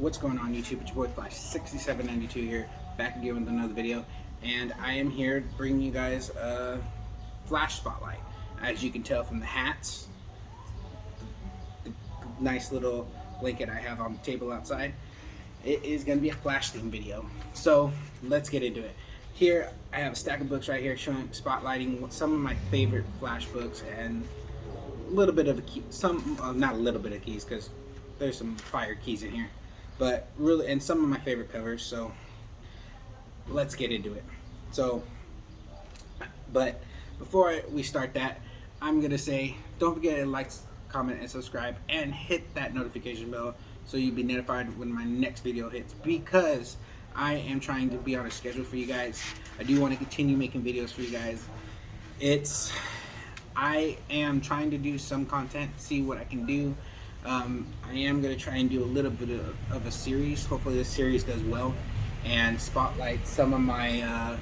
What's going on YouTube? It's your boy Flash6792 here, back again with another video, and I am here bringing you guys a Flash spotlight. As you can tell from the hats, the nice little blanket I have on the table outside, it is going to be a Flash theme video. So let's get into it. Here I have a stack of books right here showing spotlighting some of my favorite Flash books and a little bit of a key, not a little bit of keys because there's some fire keys in here, but really, and some of my favorite covers. So let's get into it. So, but before we start that, I'm gonna say don't forget to like, comment, and subscribe, and hit that notification bell so you'll be notified when my next video hits, because I am trying to be on a schedule for you guys. I do want to continue making videos for you guys. I am trying to do some content, see what I can do. I am going to try and do a little bit of a series. Hopefully this series does well and spotlight some of my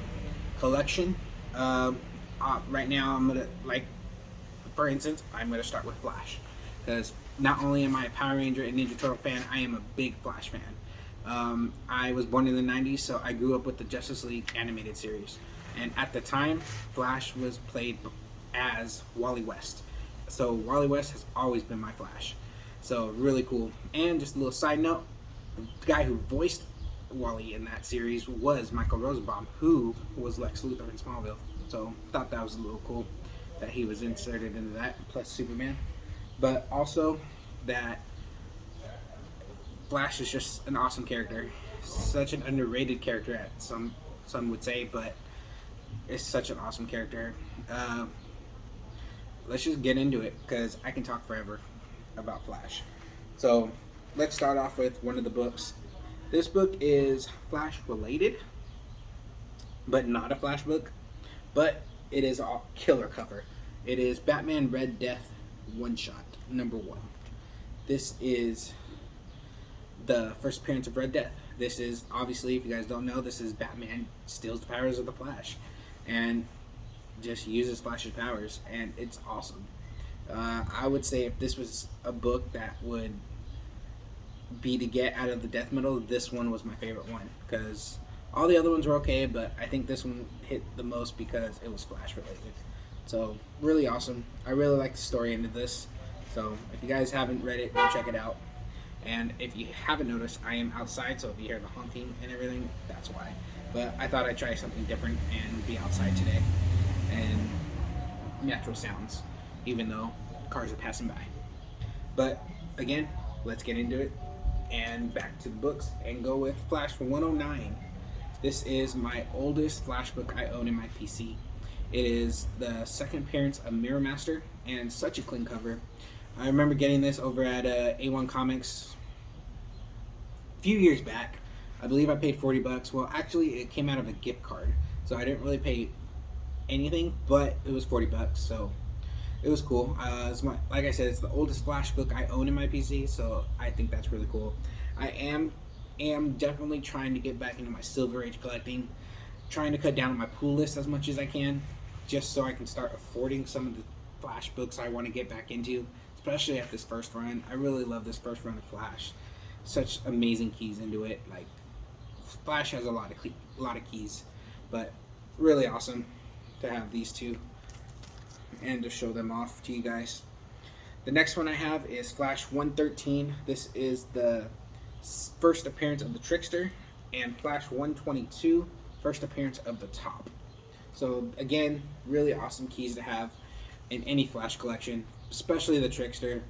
collection. Right now I'm going to, like, for instance, I'm going to start with Flash, because not only am I a Power Ranger and Ninja Turtle fan, I am a big Flash fan. I was born in the 90s, so I grew up with the Justice League animated series. And at the time, Flash was played as Wally West. So Wally West has always been my Flash. So really cool. And just a little side note, the guy who voiced Wally in that series was Michael Rosenbaum, who was Lex Luthor in Smallville. So thought that was a little cool that he was inserted into that, plus Superman. But also that Flash is just an awesome character. Such an underrated character, at some would say, but it's such an awesome character. Let's just get into it, because I can talk forever about Flash. So let's start off with one of the books. This book is Flash related, but not a Flash book, but it is a killer cover. It is Batman Red Death one shot number 1. This is the first appearance of Red Death. This is, obviously, if you guys don't know, this is Batman steals the powers of the Flash and just uses Flash's powers, and it's awesome. I would say if this was a book that would be to get out of the death metal, this one was my favorite one, because all the other ones were okay, but I think this one hit the most because it was Flash related. So really awesome. I really like the story into this. So if you guys haven't read it, go check it out. And if you haven't noticed, I am outside, so if you hear the honking and everything, that's why. But I thought I'd try something different and be outside today and natural sounds, even though cars are passing by. But again, let's get into it and back to the books and go with Flash 109. This is my oldest Flash book I own in my PC. It is the second appearance of Mirror Master, and such a clean cover. I remember getting this over at A1 Comics a few years back. I believe I paid $40. Well, actually, it came out of a gift card, so I didn't really pay anything, but it was $40, so it was cool. Like I said, it's the oldest Flash book I own in my PC, so I think that's really cool. I am definitely trying to get back into my Silver Age collecting, trying to cut down on my pool list as much as I can, just so I can start affording some of the Flash books I want to get back into, especially at this first run. I really love this first run of Flash. Such amazing keys into it. Like, Flash has a lot of keys, but really awesome to have these two and to show them off to you guys. The next one I have is Flash 113. This is the first appearance of the Trickster, and Flash 122, first appearance of the Top. So again, really awesome keys to have in any Flash collection, especially the Trickster.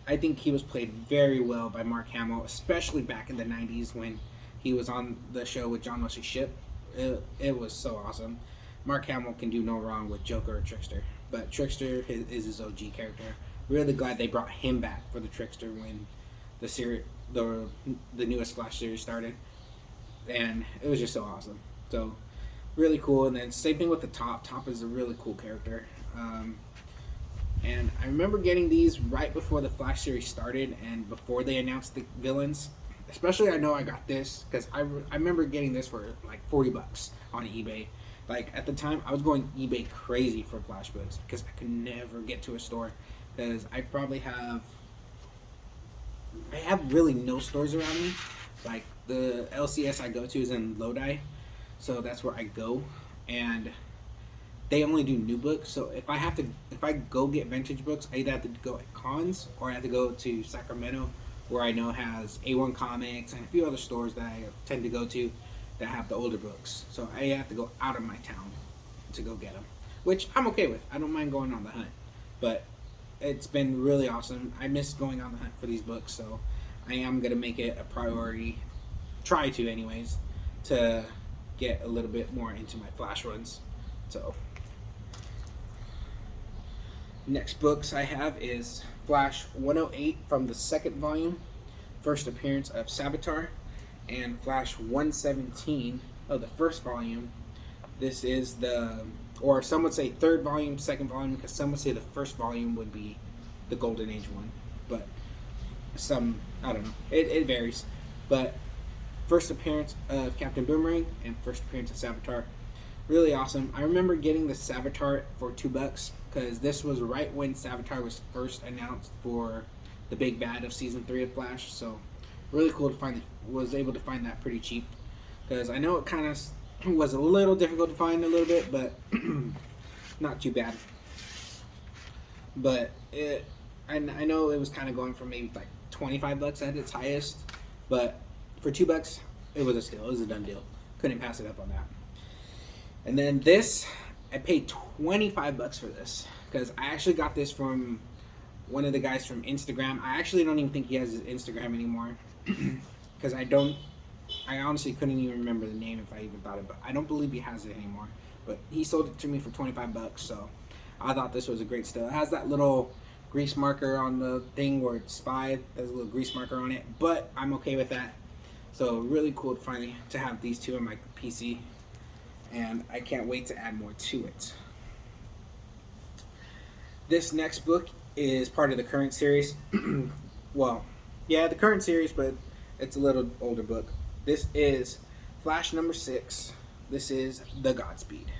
I think he was played very well by Mark Hamill, especially back in the 90s when he was on the show with John Wesley Shipp. It was so awesome. Mark Hamill can do no wrong with Joker or Trickster, but Trickster is his OG character. Really glad they brought him back for the Trickster when the newest Flash series started, and it was just so awesome. So really cool. And then same thing with the Top. Top is a really cool character. And I remember getting these right before the Flash series started and before they announced the villains. Especially, I know I got this because I remember getting this for like $40 on eBay. Like, at the time, I was going eBay crazy for Flash books because I could never get to a store, because I have really no stores around me. Like the LCS I go to is in Lodi, so that's where I go, and they only do new books. So if I go get vintage books, I either have to go at cons or I have to go to Sacramento, where I know has A1 Comics and a few other stores that I tend to go to that have the older books. So I have to go out of my town to go get them, which I'm okay with. I don't mind going on the hunt, but it's been really awesome. I miss going on the hunt for these books, so I am gonna make it a priority, try to anyways, to get a little bit more into my Flash runs. So next books I have is Flash 108 from the second volume, first appearance of Savitar, and Flash 117 of the first volume. This is or some would say third volume, second volume, because some would say the first volume would be the Golden Age one, but I don't know, it varies. But first appearance of Captain Boomerang and first appearance of Savitar, really awesome. I remember getting the Savitar for $2 because this was right when Savitar was first announced for the big bad of season 3 of Flash. So really cool to was able to find that pretty cheap, because I know it kind of was a little difficult to find a little bit, but not too bad. But I know it was kind of going for maybe like $25 at its highest, but for $2 it was a steal. It was a done deal. Couldn't pass it up on that. And then this, I paid $25 for this because I actually got this from one of the guys from Instagram. I actually don't even think he has his Instagram anymore because I honestly couldn't even remember the name if I even thought it, but I don't believe he has it anymore. But he sold it to me for $25, so I thought this was a great steal. It has that little grease marker on the thing where it's 5. There's a little grease marker on it, but I'm okay with that. So really cool to finally to have these two in my PC, and I can't wait to add more to it. This next book is part of the current series. Well, yeah, the current series, but it's a little older book. This is Flash number 6. This is the Godspeed.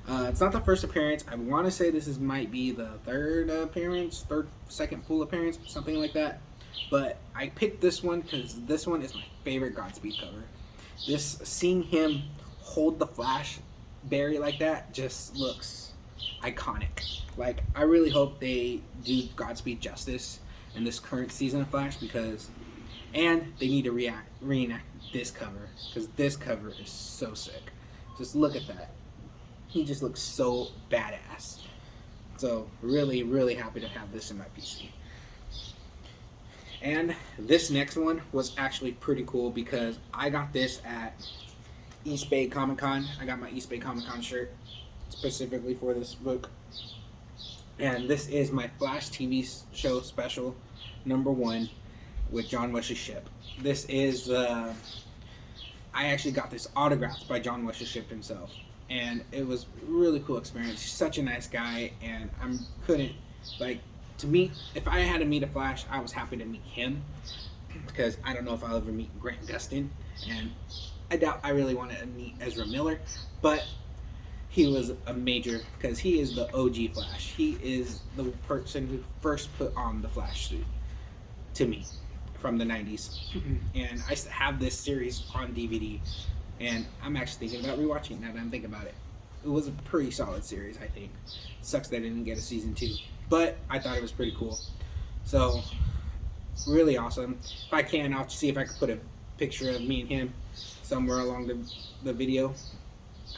It's not the first appearance. I want to say this might be the second full appearance, something like that. But I picked this one because this one is my favorite Godspeed cover. Seeing him hold the Flash Barry like that just looks iconic. Like, I really hope they do Godspeed justice in this current season of Flash, and they need to reenact this cover, because this cover is so sick. Just look at that. He just looks so badass. So really, really happy to have this in my PC. And this next one was actually pretty cool because I got this at East Bay Comic Con. I got my East Bay Comic Con shirt specifically for this book. And this is my Flash TV show special number 1 with John Wesley Shipp. This is I actually got this autographed by John Wesley Shipp himself, and it was a really cool experience. He's such a nice guy, and if I had to meet a Flash, I was happy to meet him, because I don't know if I'll ever meet Grant Gustin, and I doubt I really want to meet Ezra Miller, but he was a major, because he is the OG Flash. He is the person who first put on the Flash suit to me from the 90s. And I have this series on DVD, and I'm actually thinking about rewatching it now that I'm thinking about it. It was a pretty solid series, I think. Sucks that I didn't get a season 2, but I thought it was pretty cool. So, really awesome. If I can, I'll see if I can put a picture of me and him somewhere along the video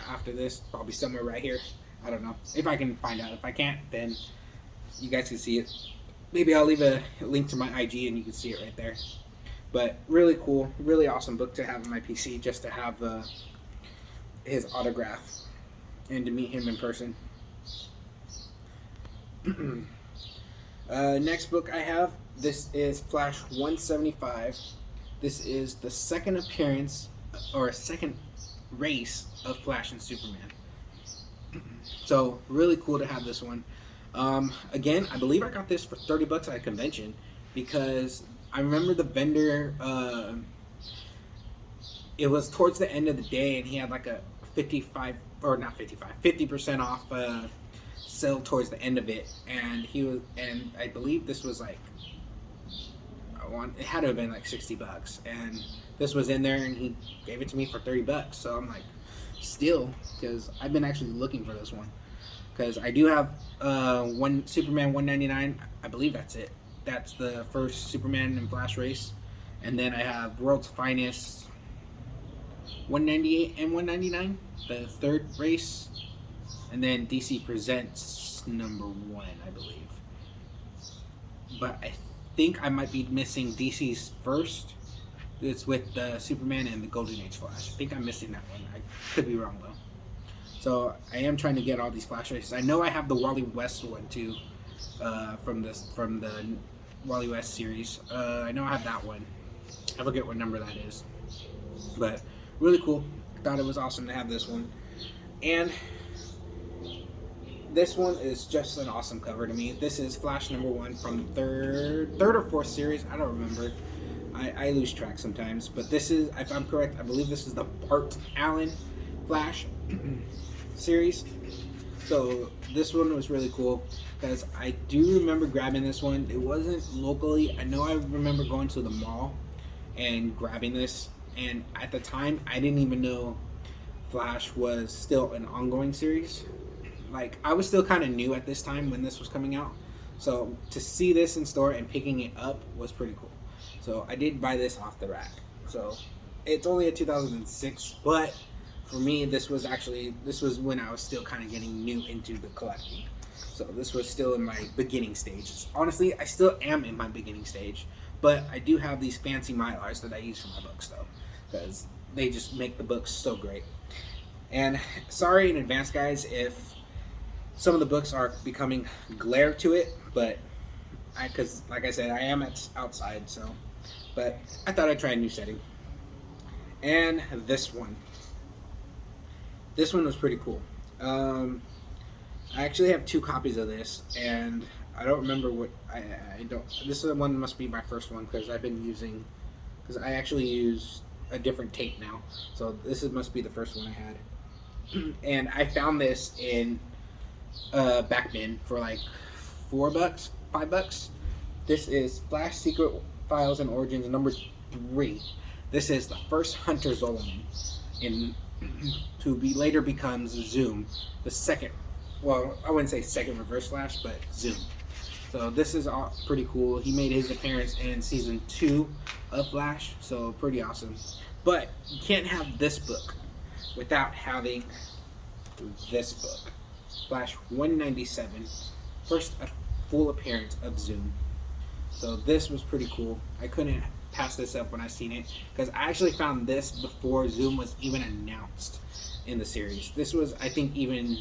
after this, probably somewhere right here. I don't know if I can find out. If I can't, then you guys can see it. Maybe I'll leave a link to my IG and you can see it right there. But really cool, really awesome book to have in my PC, just to have his autograph and to meet him in person. Next book I have, this is Flash 175. This is the second appearance, or second race of Flash and Superman. So really cool to have this one. Again, I believe I got this for $30 at a convention, because I remember the vendor, it was towards the end of the day, and he had like a 50% off sale towards the end of it, and I believe this was like it had to have been like $60, and this was in there, and he gave it to me for $30. So I'm like, still, because I've been actually looking for this one, because I do have one Superman 199. I believe that's it. That's the first Superman and Flash race, and then I have World's Finest 198 and 199, the third race, and then DC Presents #1, I believe. But I think I might be missing DC's first. It's with the Superman and the Golden Age Flash. I think I'm missing that one. I could be wrong though. So I am trying to get all these Flash races. I know I have the Wally West one too, from the Wally West series. I know I have that one. I forget what number that is, but really cool. Thought it was awesome to have this one, and this one is just an awesome cover to me. This is Flash #1 from third or fourth series. I don't remember. I lose track sometimes, but this is, if I'm correct, I believe this is the Bart Allen Flash series. So this one was really cool because I do remember grabbing this one. It wasn't locally. I know I remember going to the mall and grabbing this, and at the time I didn't even know Flash was still an ongoing series. Like, I was still kind of new at this time when this was coming out, so to see this in store and picking it up was pretty cool. So I did buy this off the rack. So it's only a 2006, but for me this was when I was still kind of getting new into the collecting. So this was still in my beginning stages. Honestly, I still am in my beginning stage, but I do have these fancy Mylars that I use for my books though, because they just make the books so great. And sorry in advance, guys, if some of the books are becoming glare to it, but because like I said, I am outside, so, but I thought I'd try a new setting. And this one was pretty cool. I actually have 2 copies of this, and I don't remember what I don't. This one must be my first one because because I actually use a different tape now. So must be the first one I had, and I found this in back bin for like $4, $5. This is Flash Secret Files and Origins #3. This is the first Hunter Zolomon later becomes Zoom, the second. Well, I wouldn't say second Reverse Flash, but Zoom. So this is all pretty cool. He made his appearance in season 2 of Flash, so pretty awesome. But you can't have this book without having this book, Flash 197, first full appearance of Zoom. So this was pretty cool. I couldn't pass this up when I seen it because I actually found this before Zoom was even announced in the series. This was, I think, even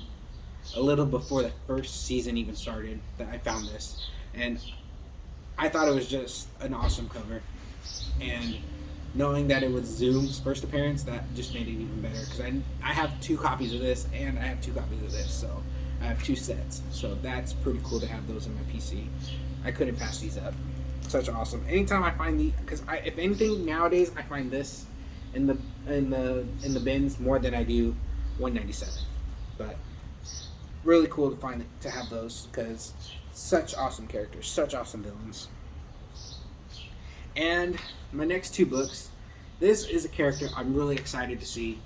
a little before the first season even started that I found this, and I thought it was just an awesome cover. And knowing that it was Zoom's first appearance, that just made it even better because I have 2 copies of this and I have 2 copies of this, so I have 2 sets. So that's pretty cool to have those in my PC. I couldn't pass these up. Such awesome. Anytime I find these, because if anything nowadays, I find this in the bins more than I do 197. But really cool to have those because such awesome characters, such awesome villains. And my next 2 books, this is a character I'm really excited to see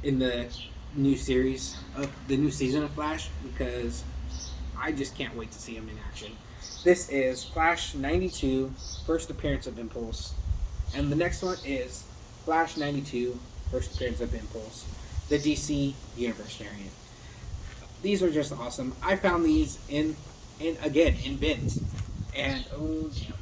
in the new series of the new season of Flash because I just can't wait to see him in action. This is Flash 92, first appearance of Impulse, and the next one is Flash 92, first appearance of Impulse, the DC Universe variant. These are just awesome. I found these in bins, and oh damn.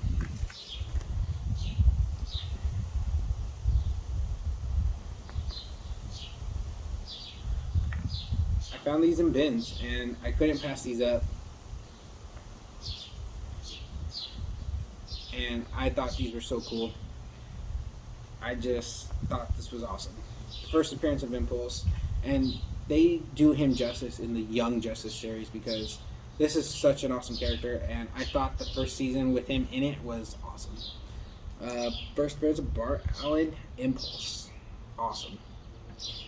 I found these in bins, and I couldn't pass these up. And I thought these were so cool. I just thought this was awesome. First appearance of Impulse, and they do him justice in the Young Justice series because this is such an awesome character, and I thought the first season with him in it was awesome. First appearance of Bart Allen, Impulse, awesome.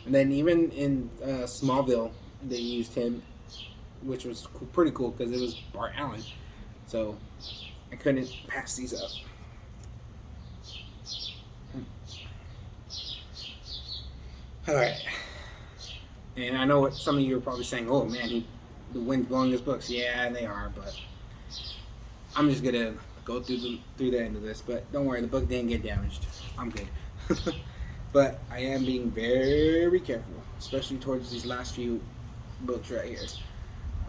And then even in Smallville, they used him, which was pretty cool because it was Bart Allen. So I couldn't pass these up. All right. And I know what some of you are probably saying. Oh man, the wind's blowing his books. Yeah, they are. But I'm just gonna go through the end of this. But don't worry, the book didn't get damaged. I'm good. But I am being very careful, especially towards these last few books right here.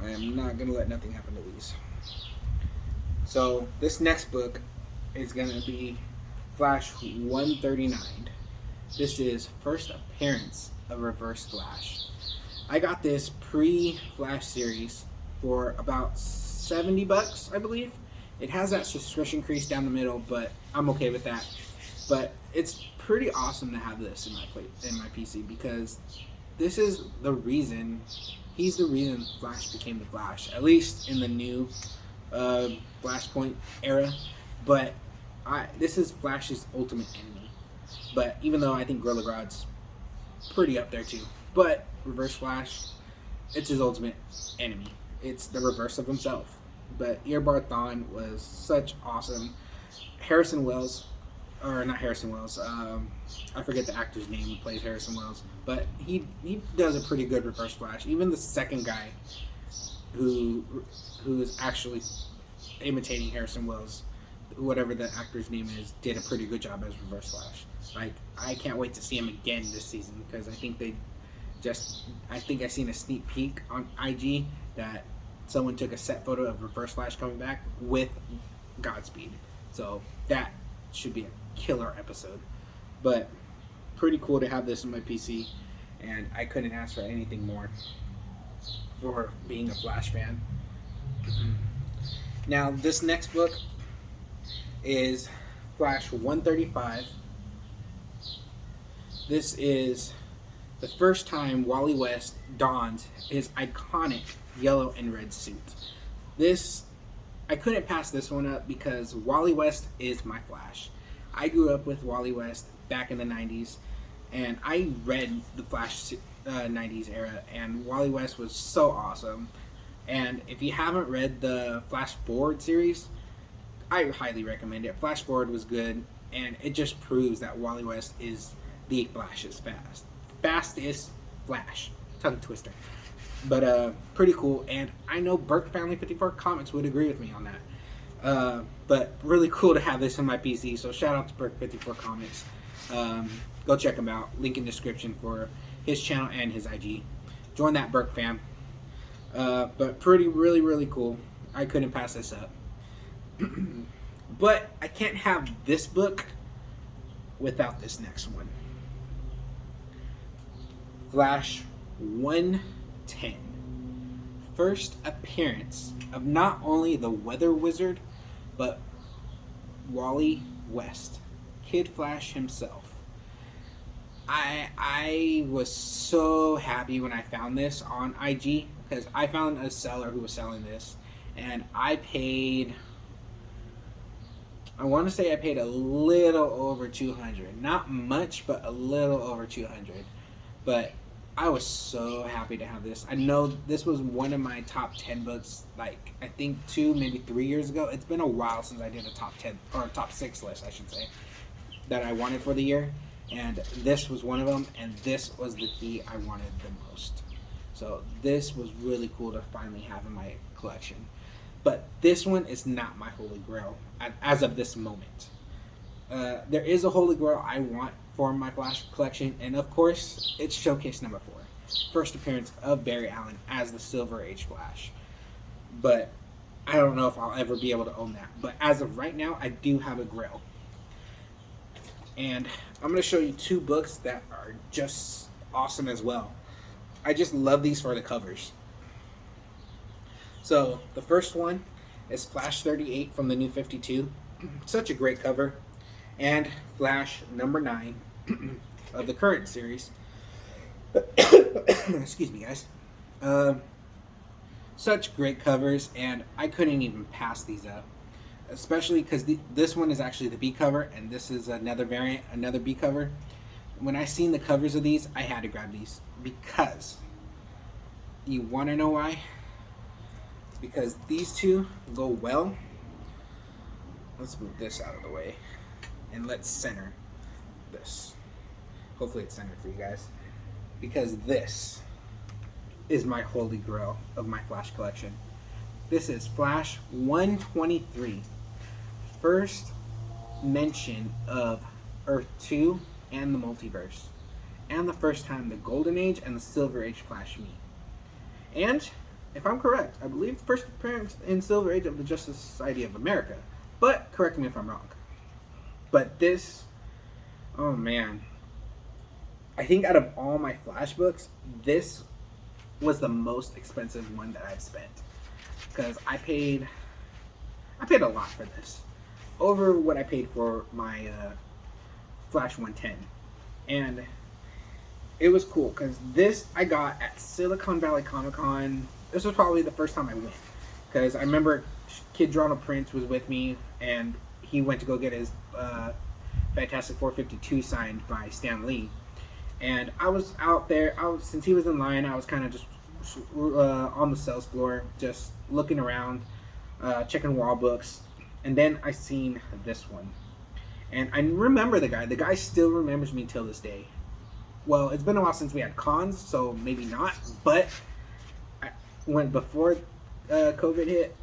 I am not gonna let nothing happen to these. So this next book is gonna be Flash 139. This is first appearance of Reverse Flash. I got this pre-Flash series for about $70, I believe. It has that subscription crease down the middle, but I'm okay with that. But it's pretty awesome to have this in my PC because this is the reason. He's the reason Flash became the Flash, at least in the new Flashpoint era. But this is Flash's ultimate enemy. But even though I think Gorilla Grodd's pretty up there too, but Reverse Flash, it's his ultimate enemy. It's the reverse of himself. But Eobard Thawne was such awesome. Harrison Wells, or not Harrison Wells, I forget the actor's name who plays Harrison Wells, but he does a pretty good Reverse Flash. Even the second guy who is actually imitating Harrison Wells, whatever the actor's name is, did a pretty good job as Reverse Flash. Like, I can't wait to see him again this season because I think I seen a sneak peek on IG that someone took a set photo of Reverse Flash coming back with Godspeed. So that should be a killer episode. But pretty cool to have this in my PC, and I couldn't ask for anything more for being a Flash fan. Now, this next book is Flash 135. This is the first time Wally West dons his iconic yellow and red suit. I couldn't pass this one up because Wally West is my Flash. I grew up with Wally West back in the 90s, and I read the Flash 90s era, and Wally West was so awesome. And if you haven't read the Flash Forward series, I highly recommend it. Flash Forward was good, and it just proves that Wally West is the Flash's fastest Flash. Tongue twister. But pretty cool, and I know Burke Family 54 Comics would agree with me on that. But really cool to have this in my PC, so shout out to Burke 54 Comics. Go check him out. Link in description for his channel and his IG. Join that Burke fam. But really cool. I couldn't pass this up. But I can't have this book without this next one. Flash 110. First appearance of not only the Weather Wizard, but Wally West, Kid Flash himself. I was so happy when I found this on IG because I found a seller who was selling this, and I want to say I paid a little over $200. Not much, but a little over $200. But I was so happy to have this. I know this was one of my top 10 books, like, I think 2, maybe 3 years ago. It's been a while since I did a top 10, or top 6 list, I should say, that I wanted for the year. And this was one of them, and this was the key I wanted the most. So this was really cool to finally have in my collection. But this one is not my holy grail as of this moment. There is a holy grail I want for my Flash collection, and of course, it's Showcase number 4. First appearance of Barry Allen as the Silver Age Flash. But I don't know if I'll ever be able to own that. But as of right now, I do have a grail. And I'm going to show you 2 books that are just awesome as well. I just love these for the covers. So, the first one is Flash 38 from the New 52. Such a great cover. And Flash number 9 of the current series. Excuse me, guys. Such great covers, and I couldn't even pass these up. Especially because this one is actually the B cover, and this is another variant, another B cover. When I seen the covers of these, I had to grab these. Because, you want to know why? Because these two go well. Let's move this out of the way. And let's center this. Hopefully it's centered for you guys. because this is my holy grail of my Flash collection. This is Flash 123. First mention of Earth 2 and the multiverse. And the first time the Golden Age and the Silver Age Flash meet. And, if I'm correct, I believe the first appearance in Silver Age of the Justice Society of America. But, correct me if I'm wrong. But this, oh man. I think out of all my Flash books, this was the most expensive one that I've spent. Because I paid a lot for this. Over what I paid for my Flash 110. And it was cool because this I got at Silicon Valley Comic Con. This was probably the first time I went. Because I remember Kid Ronald Prince was with me and he went to go get his Fantastic 452 signed by Stan Lee. And I was out there, since he was in line, I was kind of just on the sales floor, just looking around, checking wall books. And then I seen this one. And I remember the guy. The guy still remembers me till this day. Well, it's been a while since we had cons, so maybe not. But when before COVID hit,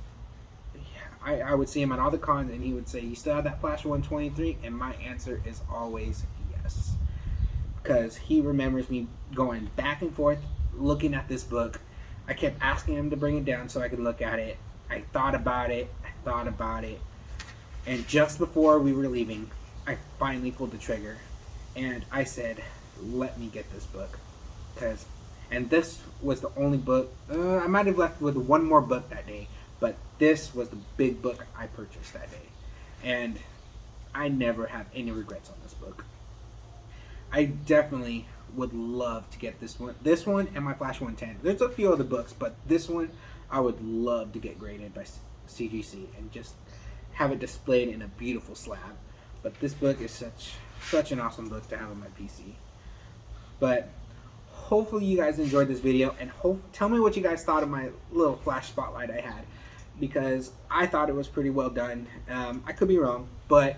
I would see him at all the cons, and he would say, "You still have that Flash 123?" And my answer is always yes, because he remembers me going back and forth, looking at this book. I kept asking him to bring it down so I could look at it. I thought about it, and just before we were leaving, I finally pulled the trigger, and I said, "Let me get this book," and this was the only book. I might have left with one more book that day, but this was the big book I purchased that day, and I never have any regrets on this book. I definitely would love to get this one and my Flash 110. There's a few other books, but this one I would love to get graded by CGC and just have it displayed in a beautiful slab. But this book is such an awesome book to have on my PC. But hopefully you guys enjoyed this video, and tell me what you guys thought of my little Flash spotlight I had, because I thought it was pretty well done. I could be wrong, but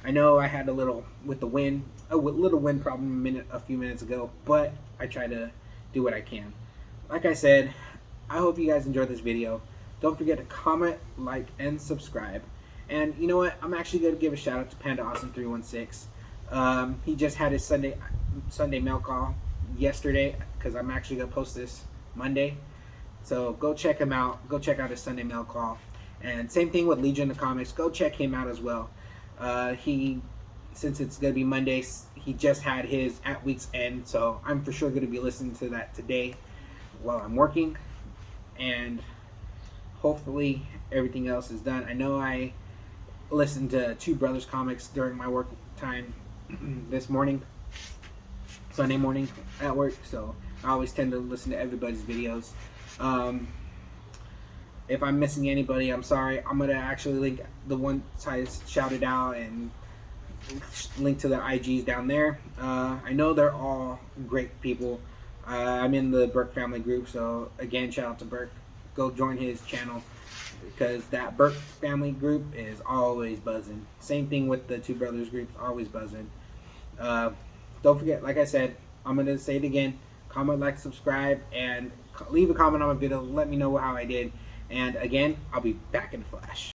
I know I had a little with the wind, a little wind problem a few minutes ago, but I try to do what I can. Like I said, I hope you guys enjoyed this video. Don't forget to comment, like, and subscribe. And you know what? I'm actually going to give a shout out to Panda Awesome 316. He just had his Sunday mail call yesterday, because I'm actually going to post this Monday. So go check him out. Go check out his Sunday mail call. And same thing with Legion of Comics. Go check him out as well. Since it's going to be Monday, he just had his at week's end. So I'm for sure going to be listening to that today while I'm working. And hopefully everything else is done. I know I listened to Two Brothers Comics during my work time this morning, Sunday morning at work, so I always tend to listen to everybody's videos. If I'm missing anybody, I'm sorry. I'm going to actually link the ones I shouted out and link to the IGs down there. I know they're all great people. I'm in the Burke family group, so again, shout out to Burke. Go join his channel, because that Burke family group is always buzzing. Same thing with the Two Brothers group, always buzzing. Don't forget, like I said, I'm going to say it again. Comment, like, subscribe, and leave a comment on my video. Let me know how I did. And again, I'll be back in Flash.